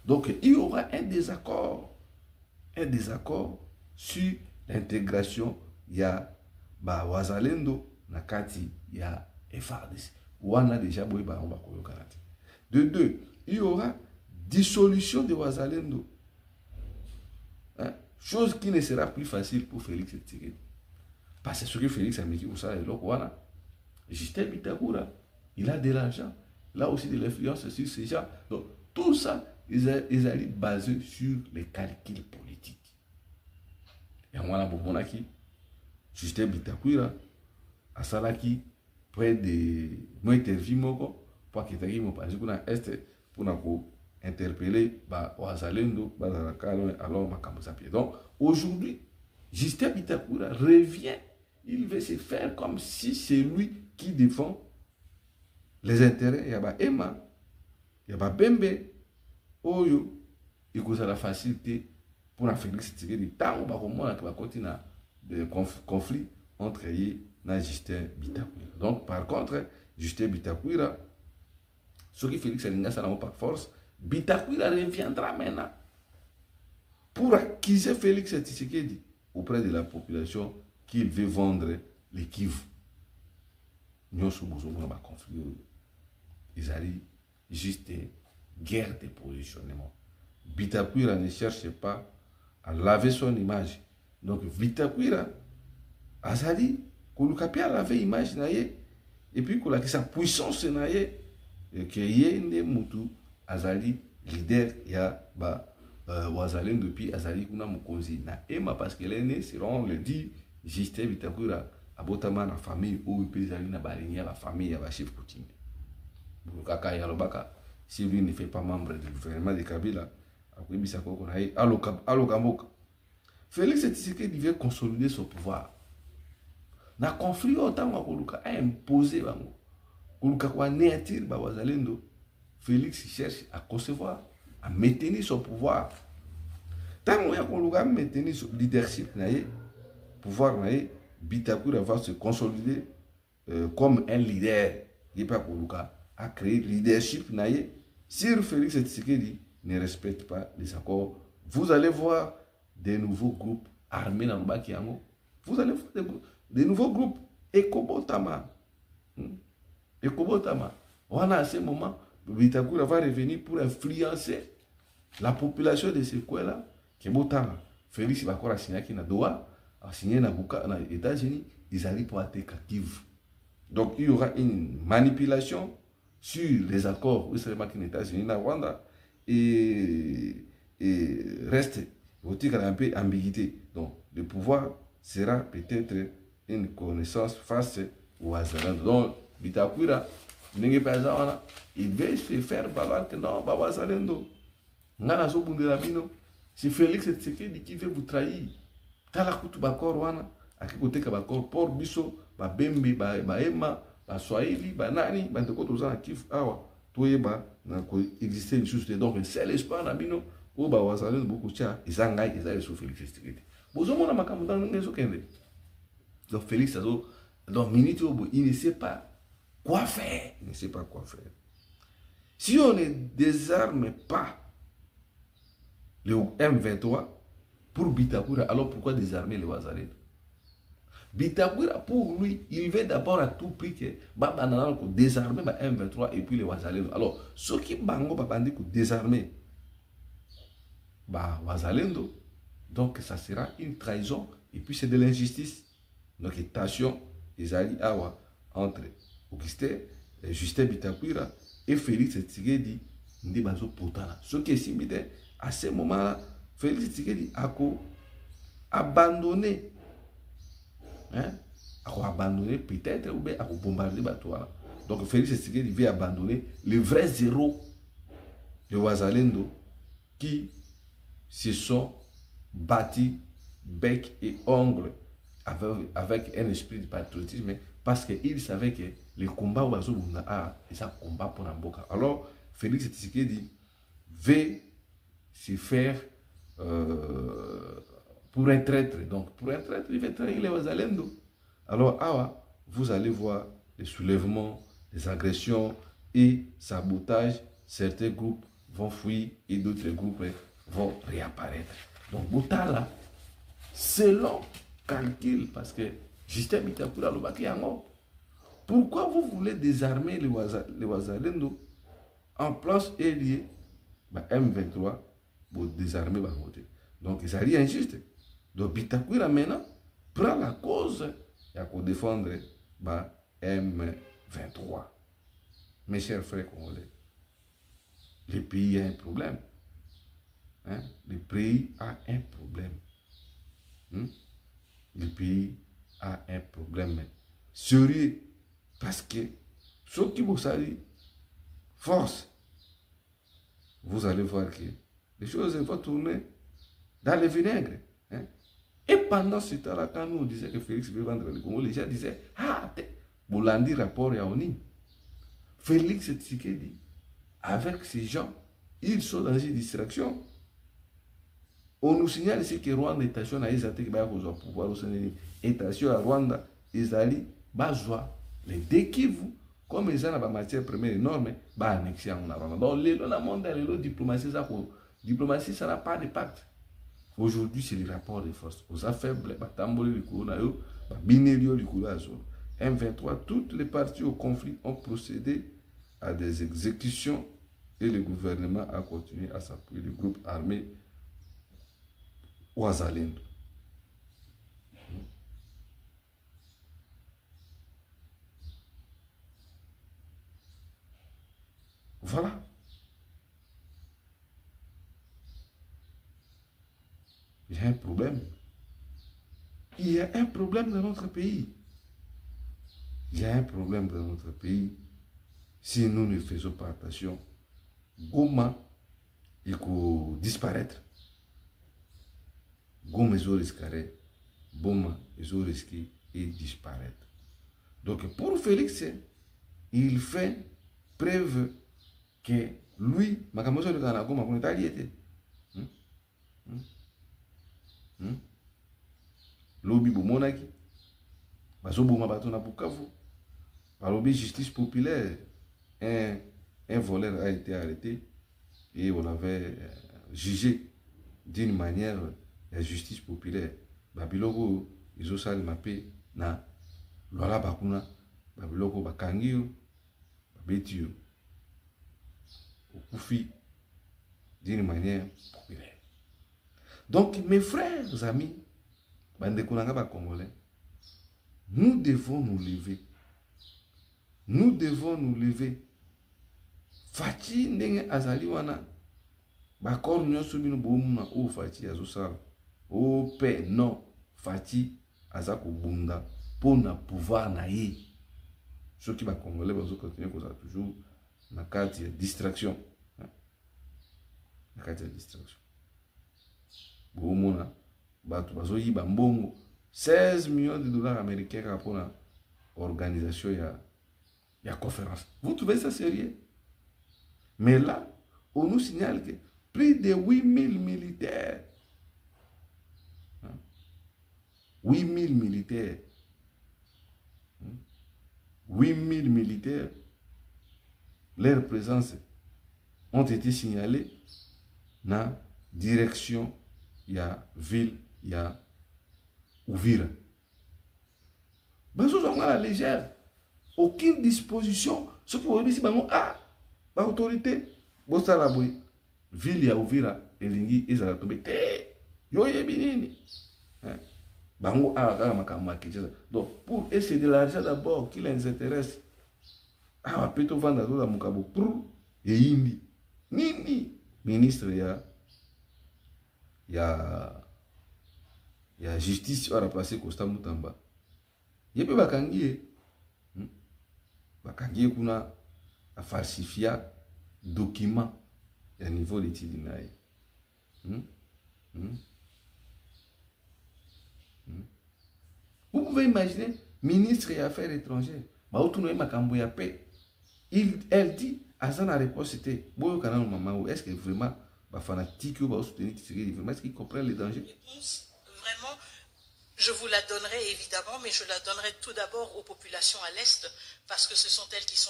Donc, il y aura un désaccord sur l'intégration ya ba wazalendo na kati ya FARDC. Wana déjà boy ba on va koyo karate. De deux, il y aura dissolution de wazalendo. Hein? Chose qui ne sera plus facile pour Félix Tshisekedi. Parce que ce que Félix a mis au ça et wana Justin Bitakura, il a de l'argent, il a aussi de l'influence sur ces gens. Donc tout ça, ils allaient basés sur les calculs politiques. Et on a Bobonaki, Justin Bitakura, à Salaki, près de moi interview moko pour qu'il t'aille mon page pour est pour interpeller ba Wazalendo ba alors ma pied. Donc aujourd'hui, Justin Bitakura revient, il veut se faire comme si c'est lui qui défend les intérêts. Il y a Emma, il y a Bembe, Oyo, il cause la facilité pour la Félix Tshisekedi. Tant qu'on va continuer le conflit entre eux et Justin Bitakura. Donc, par contre, Justin Bitakura, ce qui Félix Alinga n'a pas de force, Bitakura reviendra maintenant pour accuser Félix Tshisekedi auprès de la population qu'il veut vendre les Kivu. Nous sommes dans un conflit. Ils arrivent juste guerre de positionnement. Bitakura ne cherche pas à laver son image. Donc, Bitakura, Azali, Kolukapi a lavé l'image, et puis sa puissance, que Yende Moutou, Azali, leader, ya Wazalen depuis Azali Kuna Mukonzi. Na Emma, parce qu'elle est née, selon le dit, Justin Bitakura, abotama na famille, ou il peut aller na baligner la famille, ya chef coutumier. Kaka Yalobaka, si lui ne fait pas membre du gouvernement de Kabila, Félix Tshisekedi veut consolider son pouvoir. Na conflit autant Koluka a imposé Koluka kwa néatir ba Wazalendo. Félix cherche à concevoir, à maintenir son pouvoir. Tant que Koluka a maintenu son leadership, pouvoir Bitakura va se consolider comme un leader. Il pas Koluka a créé leadership si Félix Tshisekedi ne respecte pas les accords, vous allez voir des nouveaux groupes armés dans le Bakiango. Vous allez voir des nouveaux groupes. Ekobotama. Ekobotama. Voilà, à ce moment, Bitakura va revenir pour influencer la population de ces coins-là. Kebotama. Félix va encore signer à Doha, a signé aux États-Unis, ils arrivent pour attaquer Kivu. Donc il y aura une manipulation sur les accords où c'est les États-Unis, Rwanda, et reste un peu ambiguïté. Donc le pouvoir sera peut-être une connaissance face au Wazalendo. Donc Bitakura, il veut se faire valoir que non, Wazalendo. C'est Félix Tshisekedi qui veut vous trahir. Talakutu bakor wana, akikoteka bakor por biso, ba bembe, ba ema, ba swahili, ba nani, ba ndeko tozana kif awa, toyeba na ko exister une chose. Donc c'est l'espoir na bino, o ba Wazalendo beaucoup tia, izangai ezali sur Félix Tshisekedi. Bozo mona makambo dans ngezo kende. Donc Félix azo, donc minute obo, il ne sait pas quoi faire, il ne sait pas quoi faire. Si on ne désarme pas le M23 pour Bitakura, alors pourquoi désarmer les Wazalendo? Bitakura, pour lui, il veut d'abord à tout prix que Babanana désarmer le M23 et puis les Wazalendo. Alors, ceux qui bango babandi pour désarmer Wazalendo, donc ça sera une trahison et puis c'est de l'injustice. Donc, attention, Ezali Awa entre Augustin, Justin Bitakura et Félix Tshisekedi, ndi bazo potana. Ce qui est similaire, à ce moment-là, Félix Tshisekedi a abandonné, abandonné peut-être ou bien a bombardé Batoala. Donc Félix Tshisekedi veut abandonner le vrai zéro de Wazalendo qui se sont bâtis bec et ongle avec un esprit de patriotisme parce qu'ils savaient que le combat est un combat pour Namboka. Alors Félix Tshisekedi veut se faire pour un traître. Donc, pour un traître, il va trahir les Wazalendo. Alors, vous allez voir les soulèvements, les agressions et sabotage, certains groupes vont fuir et d'autres groupes vont réapparaître. Donc, Botala, selon calcul, parce que Justin Bitakura le baki yango, pourquoi vous voulez désarmer les Wazalendo en place lié M23 pour désarmer la côté. Donc, ça est injuste. Donc, Bitakura maintenant prend la cause pour défendre M23. Mes chers frères congolais, le pays a un problème. Hein? Le pays a un problème. Le pays a un problème sérieux parce que ceux qui vous saluent, force, vous allez voir que les choses vont tourner dans le vinaigre. Hein? Et pendant ce temps-là, quand nous disions que Félix veut vendre le Congo, les gens disaient, ah, Boulandi rapport à Oni. Félix Tshisekedi, avec ces gens, ils sont dans une distraction. On nous signale ici que Rwanda est station à Isate qui va pouvoir au Sénégal. Et station à Rwanda, Isali, Bazwa, les dékivus, comme ils ont la matière première énorme, bah annexer en Rwanda. Donc, le monde, la diplomatie, ça n'a pas de pacte. Aujourd'hui, c'est le rapport des forces. Aux affaires, Batamboli, le Kouronayo, Binério, le Kourazo. M23, toutes les parties au conflit ont procédé à des exécutions et le gouvernement a continué à s'appuyer le groupe armé Wazalendo. Voilà. Il y a un problème. Il y a un problème dans notre pays. Il y a un problème dans notre pays. Si nous ne faisons pas attention, Goma, il faut disparaître. Goma, ils ont risqué. Goma, ils ont risqué et disparaître. Donc, pour Félix, il fait preuve que lui, Makamoso de Ghana, Goma, on est allié. Lobby Bomonaki, Bazoboma Batona Bukavu, par lobby justice populaire, un voleur a été arrêté et on avait jugé d'une manière la justice populaire. Babiloko, ils ont sali mapé na Lola Bakuna, Babiloko Bakangio, Babetio, au Koufi, d'une manière populaire. Donc, mes frères, amis, Congolais, nous devons nous lever. Nous devons nous lever. Fati ndenge azali wana bakor nyonso bino bomuna o Fati azosala. O pe non, Fati azako bunda pona pouvoir na ye. Ceux qui va Congolais bazo continuer comme ça toujours na carte de distraction. Na carte de distraction. Bomuna bato bazo yiba mbongo 16 millions de dollars américains pour la organisation ya conférence. Vous trouvez ça sérieux? Mais là, on nous signale que plus de 8000 militaires, 8000 militaires, 8000 militaires, leur présence ont été signalés dans la direction de la ville, il y a Ouvira. Nous avons à la légère. Aucune disposition. Ce qui est ici, l'autorité, ville ya Ouvira, elingi ezala tombe te. Yo yebinini. Bango a makamwa kicheza. Donc pour essayer de l'argent d'abord qui les intéresse. Ah plutôt vendre dans mukabo pour et indi. Nini ministre ya justice a remplacé Costa Mutamba. Yepe bakangie. Bakangie kuna a falsifier document à niveau de Tidinaï. Vous pouvez imaginer, ministre des Affaires étrangères, elle dit, à sa réponse c'était, est-ce que vraiment, fanatique ou soutenir vraiment, est-ce qu'il comprend les dangers? Vraiment, je vous la donnerai évidemment, mais je la donnerai tout d'abord aux populations à l'Est, parce que ce sont elles qui sont